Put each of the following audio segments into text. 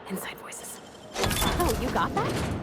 Inside voices. Oh, you got that?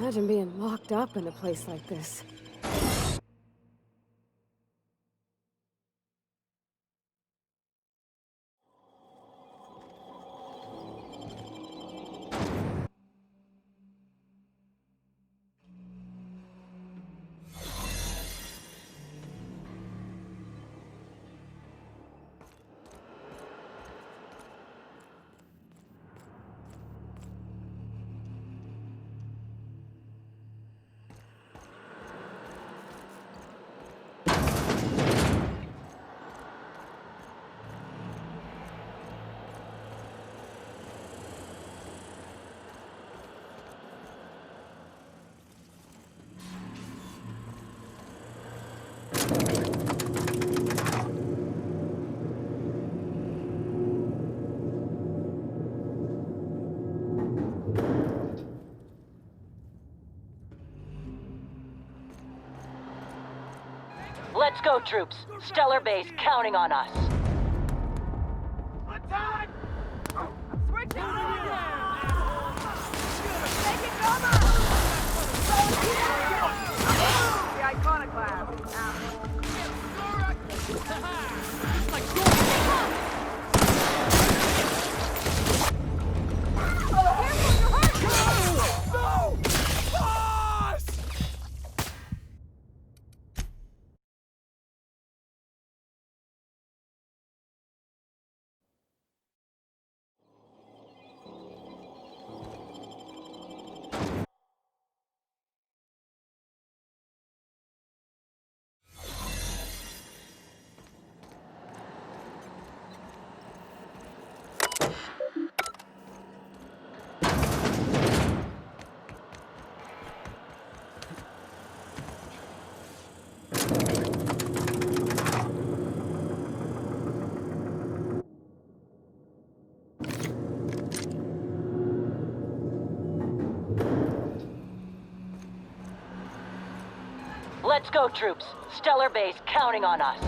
Imagine being locked up in a place like this. Let's go, troops. Stellar Base counting on us. Attack! Switch out! Take it, cover! The iconoclast. No! Boss! Let's go, troops. Stellar Base counting on us.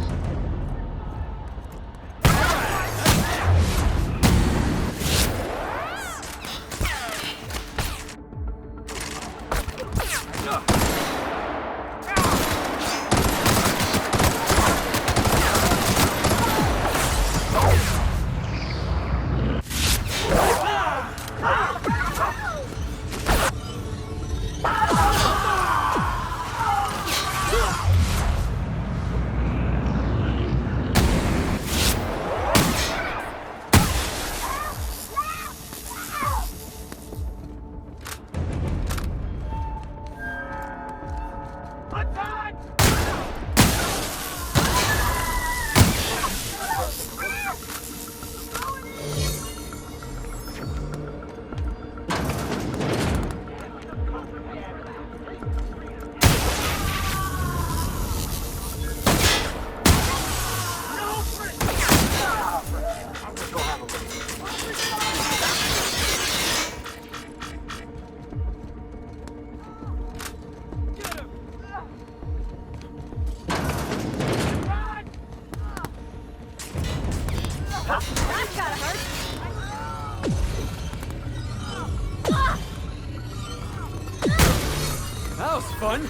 Attack! That's gotta hurt. That was fun.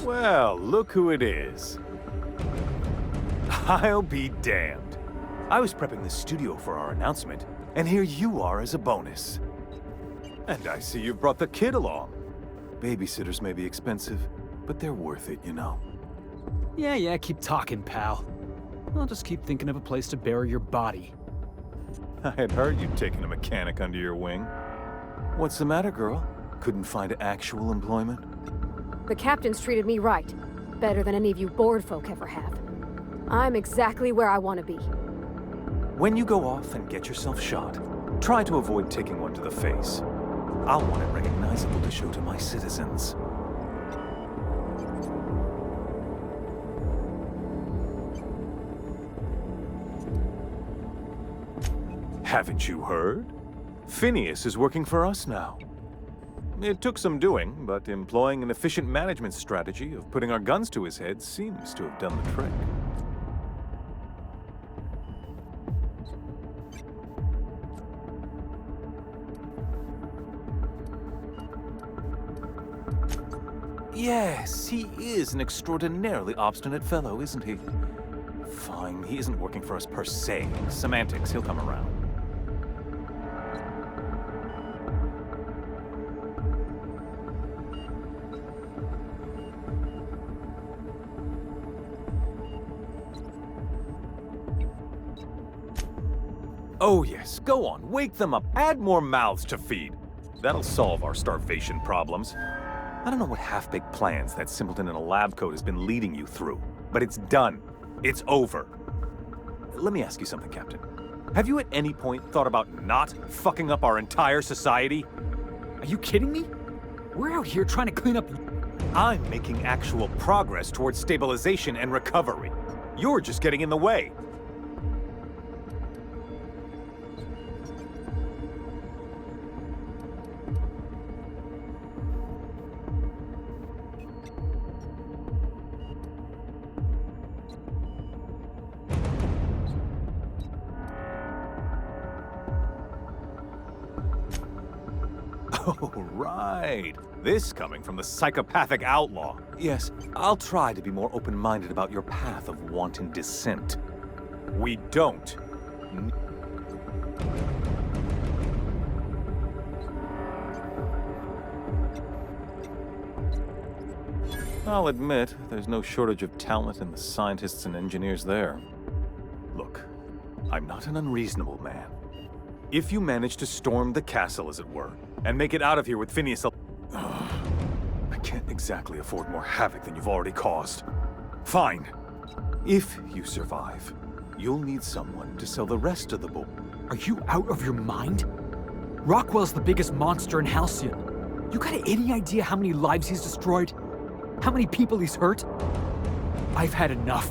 Well, look who it is. I'll be damned. I was prepping the studio for our announcement, and here you are as a bonus. And I see you've brought the kid along. Babysitters may be expensive, but they're worth it, you know. Yeah, keep talking, pal. I'll just keep thinking of a place to bury your body. I had heard you'd taken a mechanic under your wing. What's the matter, girl? Couldn't find actual employment? The captain's treated me right. Better than any of you bored folk ever have. I'm exactly where I want to be. When you go off and get yourself shot, try to avoid taking one to the face. I'll want it recognizable to show to my citizens. Haven't you heard? Phineas is working for us now. It took some doing, but employing an efficient management strategy of putting our guns to his head seems to have done the trick. Yes, he is an extraordinarily obstinate fellow, isn't he? Fine, he isn't working for us per se. Semantics, he'll come around. Oh yes, go on, wake them up, add more mouths to feed. That'll solve our starvation problems. I don't know what half-baked plans that simpleton in a lab coat has been leading you through, but it's done. It's over. Let me ask you something, Captain. Have you at any point thought about not fucking up our entire society? Are you kidding me? We're out here trying to clean up... I'm making actual progress towards stabilization and recovery. You're just getting in the way. Oh, right. This coming from the psychopathic outlaw. Yes, I'll try to be more open-minded about your path of wanton descent. We don't. I'll admit, there's no shortage of talent in the scientists and engineers there. Look, I'm not an unreasonable man. If you manage to storm the castle, as it were, and make it out of here with Phineas I can't exactly afford more havoc than you've already caused. Fine. If you survive, you'll need someone to sell the rest of the book. Are you out of your mind? Rockwell's the biggest monster in Halcyon. You got any idea how many lives he's destroyed? How many people he's hurt? I've had enough.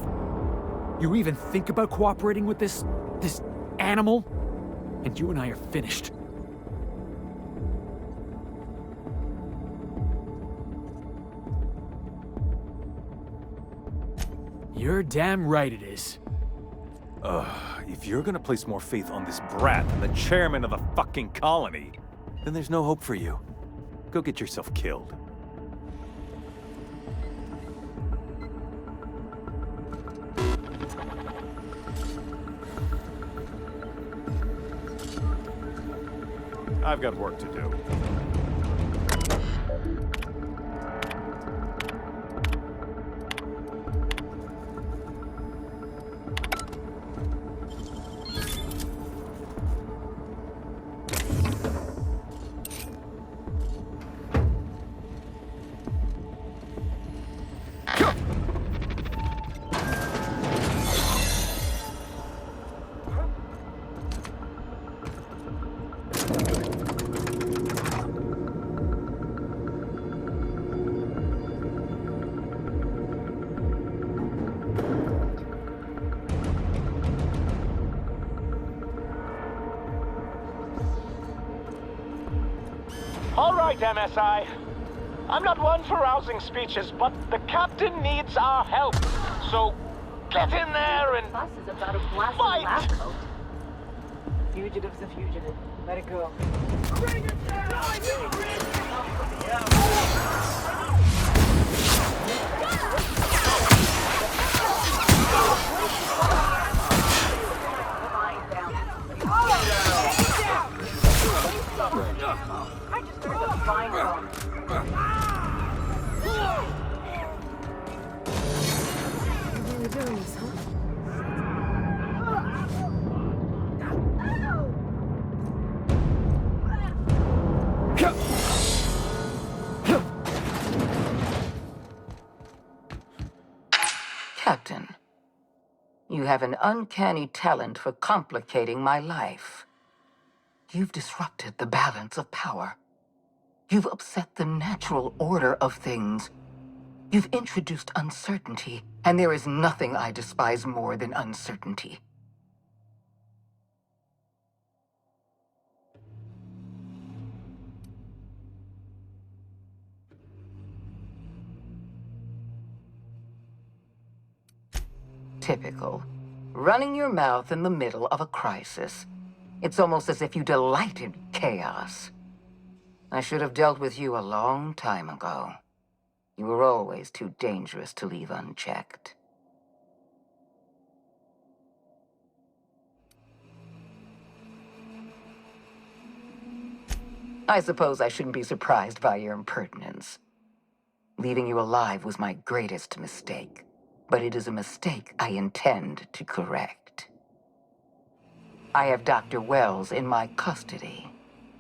You even think about cooperating with this animal? And you and I are finished. You're damn right it is. If you're gonna place more faith on this brat than the chairman of the fucking colony, then there's no hope for you. Go get yourself killed. I've got work to do. All right, MSI. I'm not one for rousing speeches, but the captain needs our help. So, get in there and Bus is about a blast Fight! lab coat. Fugitive's a fugitive. Let it go. I just heard the fine bone. You're doing this, huh? Captain, you have an uncanny talent for complicating my life. You've disrupted the balance of power. You've upset the natural order of things. You've introduced uncertainty, and there is nothing I despise more than uncertainty. Typical. Running your mouth in the middle of a crisis. It's almost as if you delight in chaos. I should have dealt with you a long time ago. You were always too dangerous to leave unchecked. I suppose I shouldn't be surprised by your impertinence. Leaving you alive was my greatest mistake, but it is a mistake I intend to correct. I have Dr. Wells in my custody.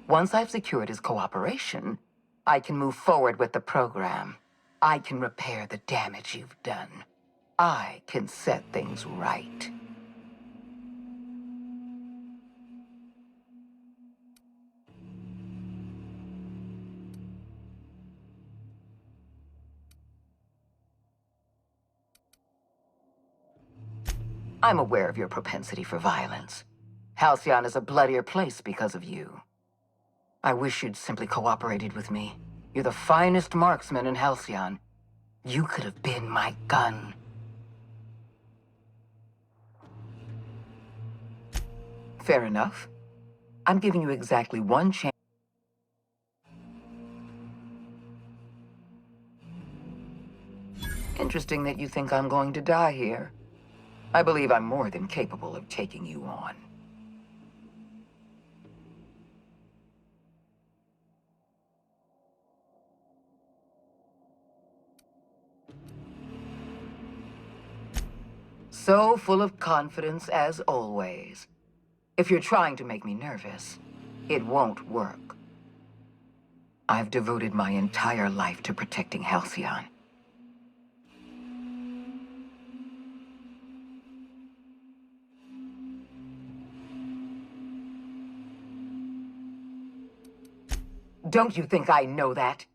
Once I've secured his cooperation, I can move forward with the program. I can repair the damage you've done. I can set things right. I'm aware of your propensity for violence. Halcyon is a bloodier place because of you. I wish you'd simply cooperated with me. You're the finest marksman in Halcyon. You could have been my gun. Fair enough. I'm giving you exactly one chance. interesting that you think I'm going to die here. I believe I'm more than capable of taking you on. So full of confidence as always. If you're trying to make me nervous, it won't work. I've devoted my entire life to protecting Halcyon. Don't you think I know that?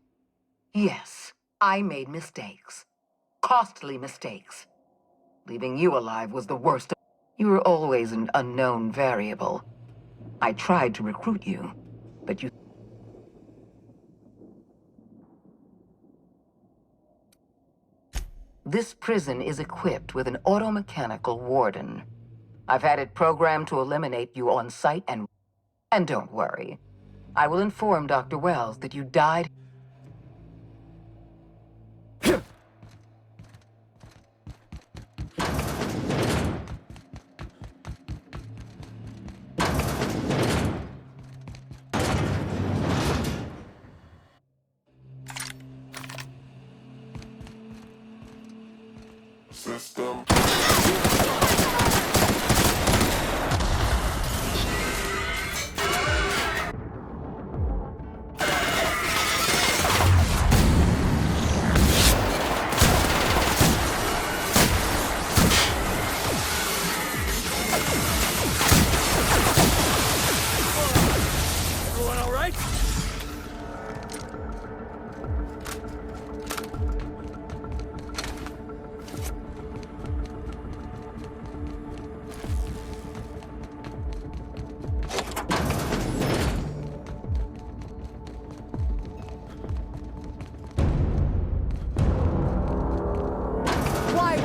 Yes, I made mistakes. Costly mistakes. Leaving you alive was the worst. You were always an unknown variable. I tried to recruit you, but you... This prison is equipped with an automechanical warden. I've had it programmed to eliminate you on sight and... And don't worry. I will inform Dr. Wells that you died... System. Everyone all right? Why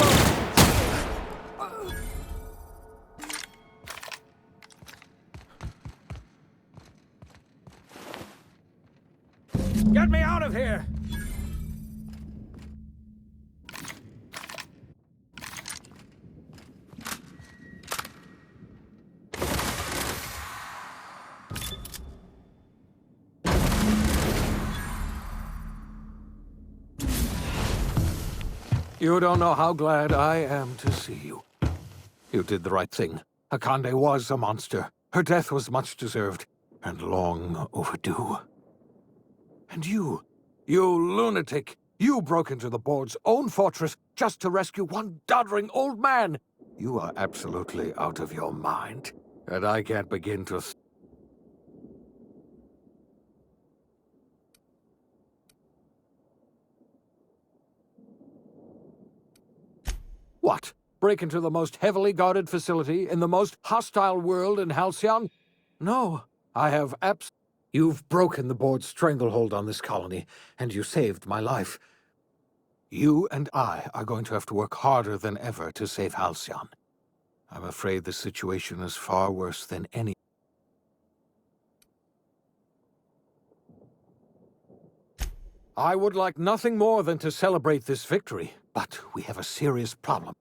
won't... Get me out of here! You don't know how glad I am to see you. You did the right thing. Akande was a monster. Her death was much deserved, and long overdue. And you lunatic, you broke into the board's own fortress just to rescue one doddering old man. You are absolutely out of your mind, and I can't begin to... What? Break into the most heavily guarded facility in the most hostile world in Halcyon? No, I have You've broken the board's stranglehold on this colony, and you saved my life. You and I are going to have to work harder than ever to save Halcyon. I'm afraid the situation is far worse than any... I would like nothing more than to celebrate this victory, but we have a serious problem.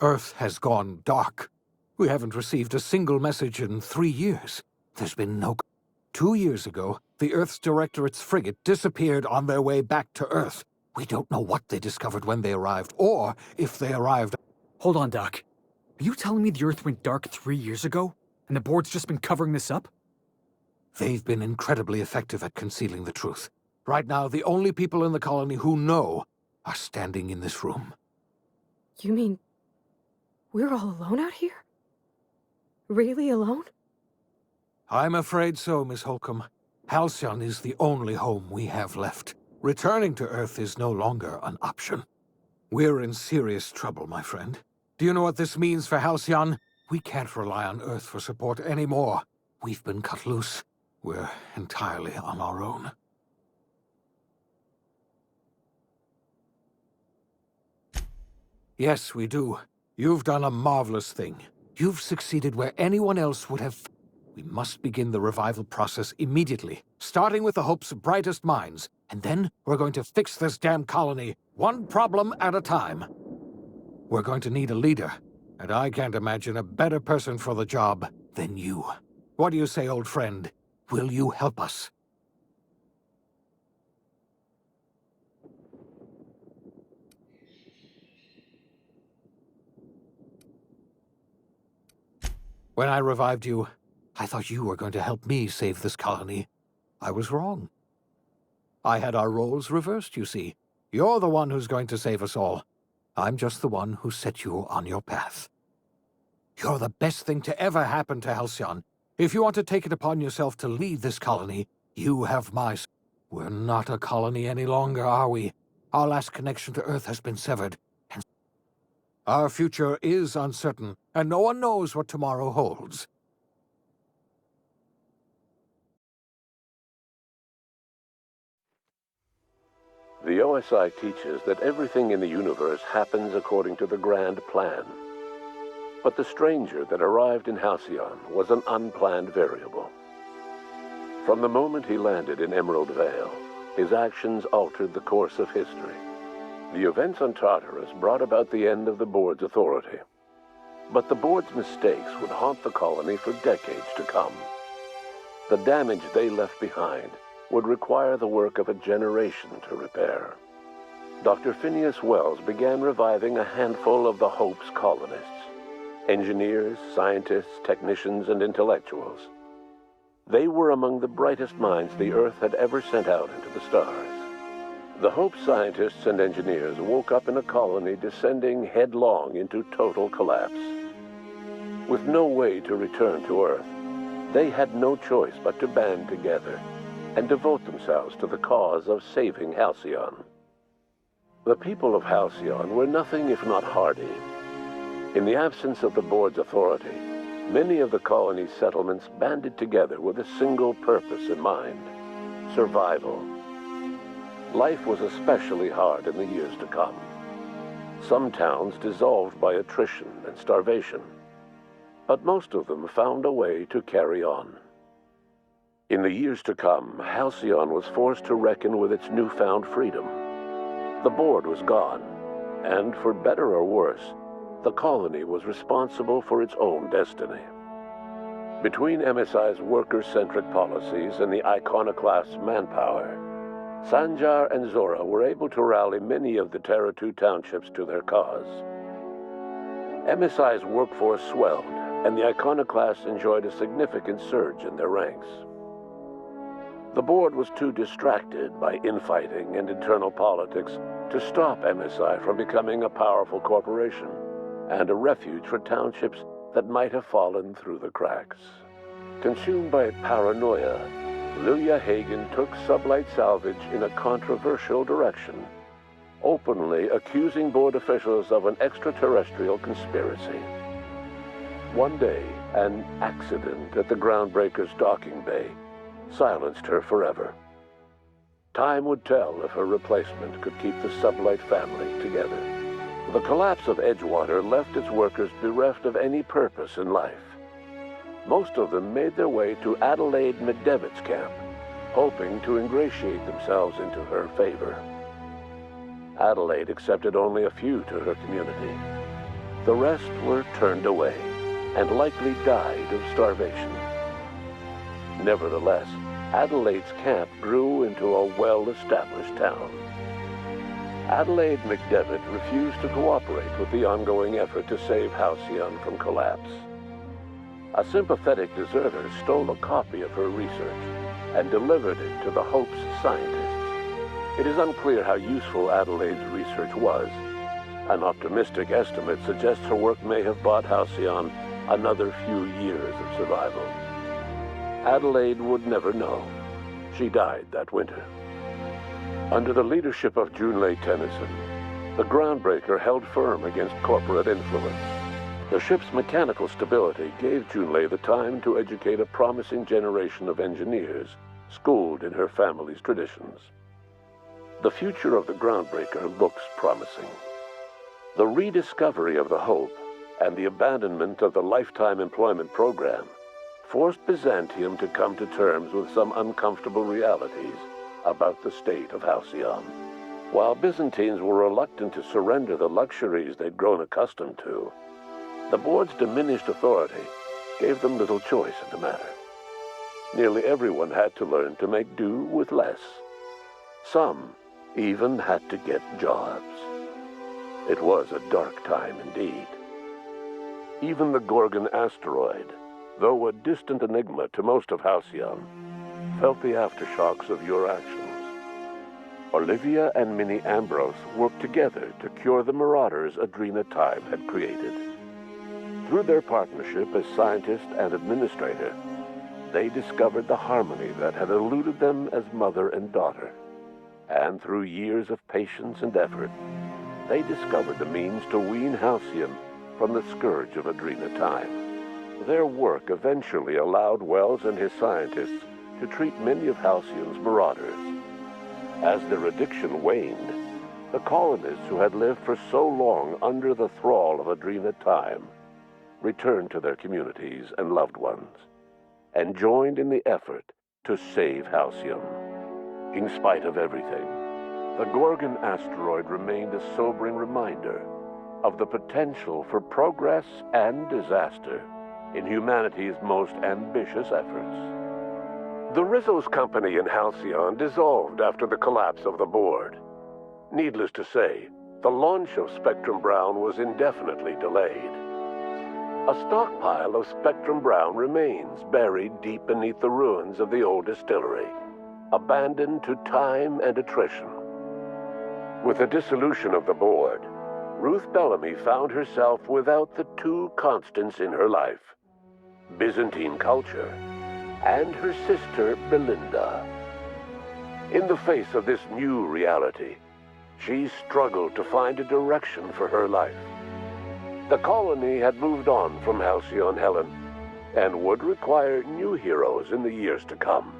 Earth has gone dark. We haven't received a single message in 3 years. There's been no... 2 years ago, the Earth's Directorate's frigate disappeared on their way back to Earth. We don't know what they discovered when they arrived, or if they arrived... Hold on, Doc. Are you telling me the Earth went dark 3 years ago? And the board's just been covering this up? They've been incredibly effective at concealing the truth. Right now, the only people in the colony who know are standing in this room. You mean... we're all alone out here? Really alone? I'm afraid so, Miss Holcomb. Halcyon is the only home we have left. Returning to Earth is no longer an option. We're in serious trouble, my friend. Do you know what this means for Halcyon? We can't rely on Earth for support anymore. We've been cut loose. We're entirely on our own. Yes, we do. You've done a marvelous thing. You've succeeded where anyone else would have... We must begin the revival process immediately, starting with the Hope's brightest minds, and then we're going to fix this damn colony one problem at a time. We're going to need a leader, and I can't imagine a better person for the job than you. What do you say, old friend? Will you help us? When I revived you, I thought you were going to help me save this colony. I was wrong. I had our roles reversed, you see. You're the one who's going to save us all. I'm just the one who set you on your path. You're the best thing to ever happen to Halcyon. If you want to take it upon yourself to lead this colony, you have my... We're not a colony any longer, are we? Our last connection to Earth has been severed. And our future is uncertain, and no one knows what tomorrow holds. The OSI teaches that everything in the universe happens according to the grand plan. But the stranger that arrived in Halcyon was an unplanned variable. From the moment he landed in Emerald Vale, his actions altered the course of history. The events on Tartarus brought about the end of the Board's authority. But the Board's mistakes would haunt the colony for decades to come. The damage they left behind would require the work of a generation to repair. Dr. Phineas Wells began reviving a handful of the Hope's colonists. Engineers, scientists, technicians, and intellectuals. They were among the brightest minds the Earth had ever sent out into the stars. The Hope scientists and engineers woke up in a colony descending headlong into total collapse. With no way to return to Earth, they had no choice but to band together and devote themselves to the cause of saving Halcyon. The people of Halcyon were nothing if not hardy. In the absence of the Board's authority, many of the colony's settlements banded together with a single purpose in mind: survival. Life was especially hard in the years to come. Some towns dissolved by attrition and starvation, but most of them found a way to carry on. In the years to come, Halcyon was forced to reckon with its newfound freedom. The Board was gone, and for better or worse, the colony was responsible for its own destiny. Between MSI's worker-centric policies and the iconoclast's manpower, Sanjar and Zora were able to rally many of the Terra 2 townships to their cause. MSI's workforce swelled, and the iconoclasts enjoyed a significant surge in their ranks. The Board was too distracted by infighting and internal politics to stop MSI from becoming a powerful corporation and a refuge for townships that might have fallen through the cracks. Consumed by paranoia, Luya Hagen took Sublight Salvage in a controversial direction, openly accusing Board officials of an extraterrestrial conspiracy. One day, an accident at the Groundbreaker's docking bay silenced her forever. Time would tell if her replacement could keep the Sublight family together. The collapse of Edgewater left its workers bereft of any purpose in life. Most of them made their way to Adelaide McDevitt's camp, hoping to ingratiate themselves into her favor. Adelaide accepted only a few to her community. The rest were turned away and likely died of starvation. Nevertheless, Adelaide's camp grew into a well-established town. Adelaide McDevitt refused to cooperate with the ongoing effort to save Halcyon from collapse. A sympathetic deserter stole a copy of her research and delivered it to the Hope's scientists. It is unclear how useful Adelaide's research was. An optimistic estimate suggests her work may have bought Halcyon another few years of survival. Adelaide would never know. She died that winter. Under the leadership of Junlei Tennyson, the Groundbreaker held firm against corporate influence. The ship's mechanical stability gave Junlei the time to educate a promising generation of engineers, schooled in her family's traditions. The future of the Groundbreaker looks promising. The rediscovery of the Hope and the abandonment of the Lifetime Employment Program forced Byzantium to come to terms with some uncomfortable realities about the state of Halcyon. While Byzantines were reluctant to surrender the luxuries they'd grown accustomed to, the board's diminished authority gave them little choice in the matter. Nearly everyone had to learn to make do with less. Some even had to get jobs. It was a dark time indeed. Even the Gorgon asteroid, though a distant enigma to most of Halcyon, felt the aftershocks of your actions. Olivia and Minnie Ambrose worked together to cure the marauders Adrena Time had created. Through their partnership as scientist and administrator, they discovered the harmony that had eluded them as mother and daughter. And through years of patience and effort, they discovered the means to wean Halcyon from the scourge of Adrena Time. Their work eventually allowed Wells and his scientists to treat many of Halcyon's marauders. As their addiction waned, the colonists who had lived for so long under the thrall of Adrena Time returned to their communities and loved ones, and joined in the effort to save Halcyon. In spite of everything, the Gorgon asteroid remained a sobering reminder of the potential for progress and disaster in humanity's most ambitious efforts. The Rizzo's company in Halcyon dissolved after the collapse of the board. Needless to say, the launch of Spectrum Brown was indefinitely delayed. A stockpile of Spectrum Brown remains buried deep beneath the ruins of the old distillery, abandoned to time and attrition. With the dissolution of the board, Ruth Bellamy found herself without the two constants in her life: Byzantine culture and her sister Belinda. In the face of this new reality, she struggled to find a direction for her life. The colony had moved on from Halcyon Helen and would require new heroes in the years to come.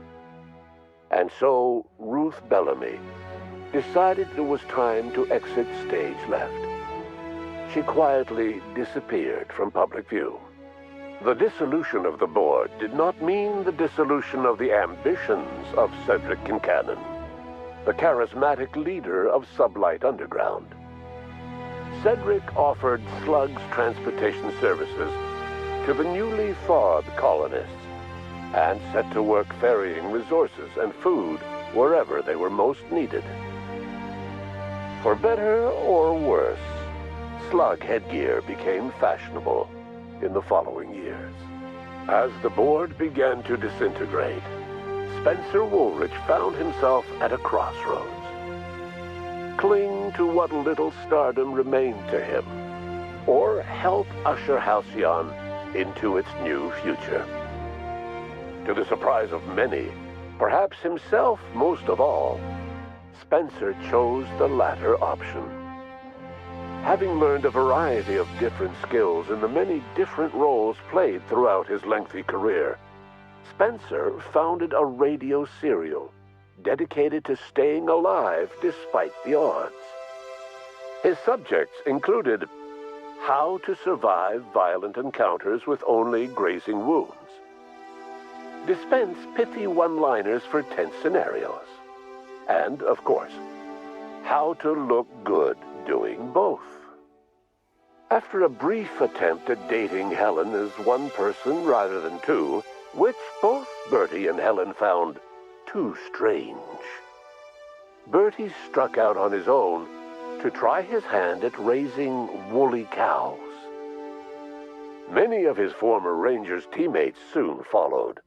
And so Ruth Bellamy decided it was time to exit stage left. She quietly disappeared from public view. The dissolution of the board did not mean the dissolution of the ambitions of Cedric Kincannon, the charismatic leader of Sublight Underground. Cedric offered Slug's transportation services to the newly thawed colonists and set to work ferrying resources and food wherever they were most needed. For better or worse, Slug headgear became fashionable in the following years. As the board began to disintegrate, Spencer Woolrich found himself at a crossroads. Cling to what little stardom remained to him, or help usher Halcyon into its new future. To the surprise of many, perhaps himself most of all, Spencer chose the latter option. Having learned a variety of different skills in the many different roles played throughout his lengthy career, Spencer founded a radio serial dedicated to staying alive despite the odds. His subjects included how to survive violent encounters with only grazing wounds, dispense pithy one-liners for tense scenarios, and, of course, how to look good doing both. After a brief attempt at dating Helen as one person rather than two, which both Bertie and Helen found too strange, Bertie struck out on his own to try his hand at raising woolly cows. Many of his former Rangers teammates soon followed,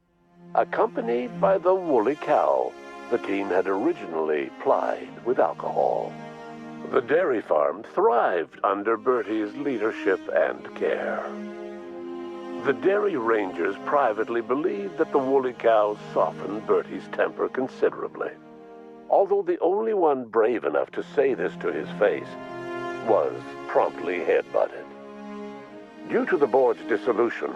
accompanied by the woolly cow the team had originally plied with alcohol. The dairy farm thrived under Bertie's leadership and care. The Dairy Rangers privately believed that the woolly cows softened Bertie's temper considerably, although the only one brave enough to say this to his face was promptly headbutted. Due to the board's dissolution,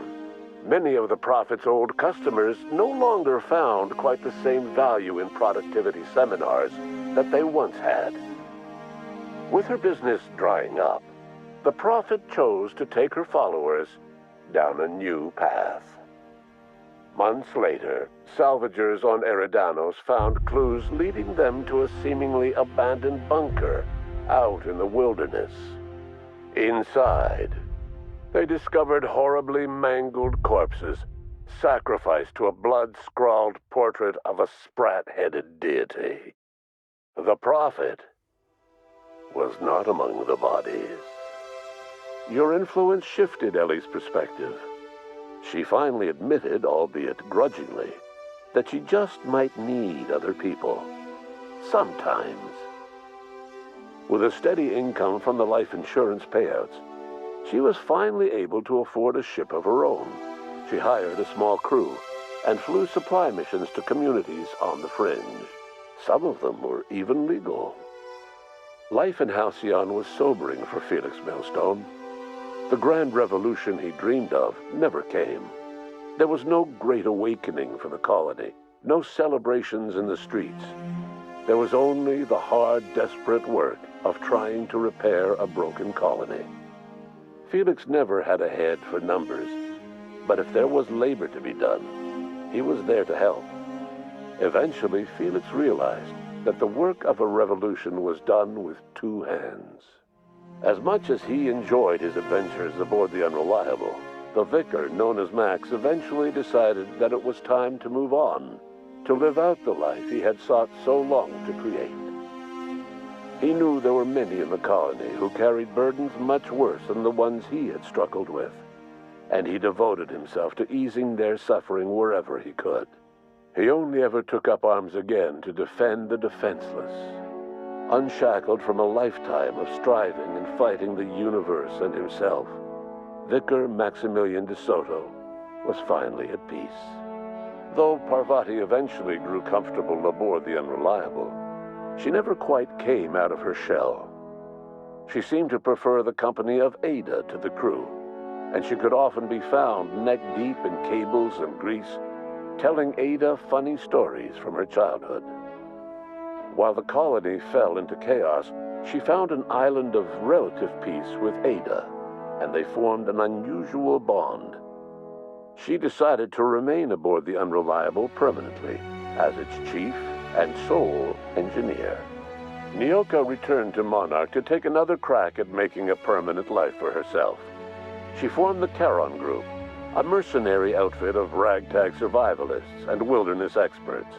many of the Prophet's old customers no longer found quite the same value in productivity seminars that they once had. With her business drying up, the Prophet chose to take her followers down a new path. Months later, salvagers on Eridanos found clues leading them to a seemingly abandoned bunker out in the wilderness. Inside, they discovered horribly mangled corpses, sacrificed to a blood-scrawled portrait of a sprat-headed deity. The prophet was not among the bodies. Your influence shifted Ellie's perspective. She finally admitted, albeit grudgingly, that she just might need other people. Sometimes. With a steady income from the life insurance payouts, she was finally able to afford a ship of her own. She hired a small crew and flew supply missions to communities on the fringe. Some of them were even legal. Life in Halcyon was sobering for Felix Millstone. The grand revolution he dreamed of never came. There was no great awakening for the colony, no celebrations in the streets. There was only the hard, desperate work of trying to repair a broken colony. Felix never had a head for numbers, but if there was labor to be done, he was there to help. Eventually, Felix realized that the work of a revolution was done with two hands. As much as he enjoyed his adventures aboard the Unreliable, the vicar, known as Max, eventually decided that it was time to move on, to live out the life he had sought so long to create. He knew there were many in the colony who carried burdens much worse than the ones he had struggled with, and he devoted himself to easing their suffering wherever he could. He only ever took up arms again to defend the defenseless. Unshackled from a lifetime of striving and fighting the universe and himself, Vicar Maximilian de Soto was finally at peace. Though Parvati eventually grew comfortable aboard the Unreliable, she never quite came out of her shell. She seemed to prefer the company of Ada to the crew, and she could often be found neck-deep in cables and grease, telling Ada funny stories from her childhood. While the colony fell into chaos, she found an island of relative peace with Ada, and they formed an unusual bond. She decided to remain aboard the Unreliable permanently as its chief and sole engineer. Nyoka returned to Monarch to take another crack at making a permanent life for herself. She formed the Charon Group, a mercenary outfit of ragtag survivalists and wilderness experts.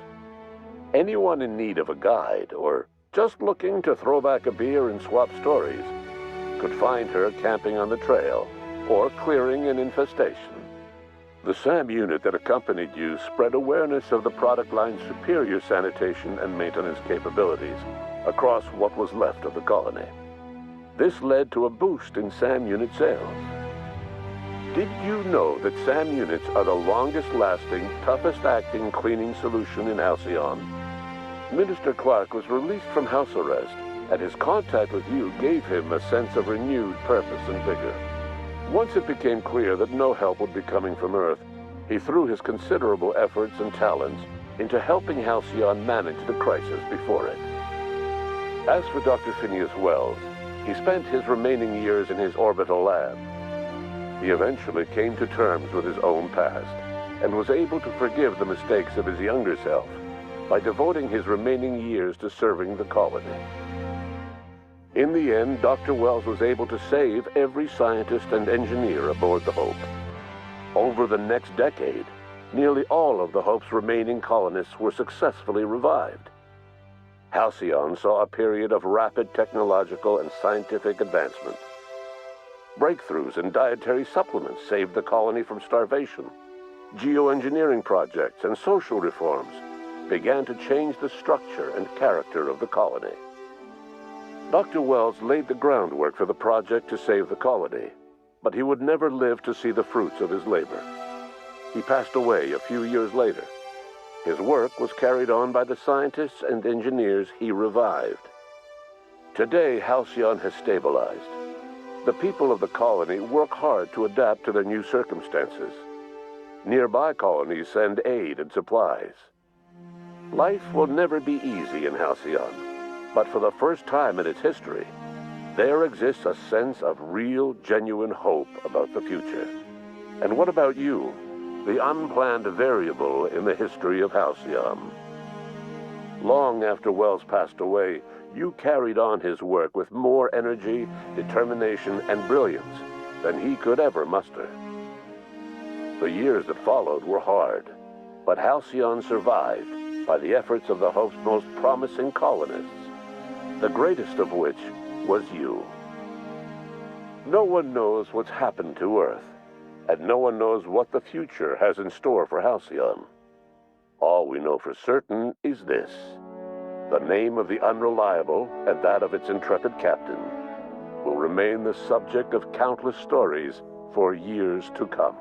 Anyone in need of a guide, or just looking to throw back a beer and swap stories, could find her camping on the trail, or clearing an infestation. The SAM unit that accompanied you spread awareness of the product line's superior sanitation and maintenance capabilities across what was left of the colony. This led to a boost in SAM unit sales. Did you know that SAM units are the longest-lasting, toughest-acting cleaning solution in Halcyon? Minister Clark was released from house arrest, and his contact with you gave him a sense of renewed purpose and vigor. Once it became clear that no help would be coming from Earth, he threw his considerable efforts and talents into helping Halcyon manage the crisis before it. As for Dr. Phineas Wells, he spent his remaining years in his orbital lab. He eventually came to terms with his own past and was able to forgive the mistakes of his younger self by devoting his remaining years to serving the colony. In the end, Dr. Wells was able to save every scientist and engineer aboard the Hope. Over the next decade, nearly all of the Hope's remaining colonists were successfully revived. Halcyon saw a period of rapid technological and scientific advancement. Breakthroughs in dietary supplements saved the colony from starvation. Geoengineering projects and social reforms began to change the structure and character of the colony. Dr. Wells laid the groundwork for the project to save the colony, but he would never live to see the fruits of his labor. He passed away a few years later. His work was carried on by the scientists and engineers he revived. Today, Halcyon has stabilized. The people of the colony work hard to adapt to their new circumstances. Nearby colonies send aid and supplies. Life will never be easy in Halcyon, but for the first time in its history, there exists a sense of real, genuine hope about the future. And what about you? the unplanned variable in the history of Halcyon. Long after Wells passed away, you carried on his work with more energy, determination, and brilliance than he could ever muster. The years that followed were hard, but Halcyon survived by the efforts of the Hope's most promising colonists, the greatest of which was you. No one knows what's happened to Earth, and no one knows what the future has in store for Halcyon. All we know for certain is this: the name of the Unreliable and that of its intrepid captain will remain the subject of countless stories for years to come.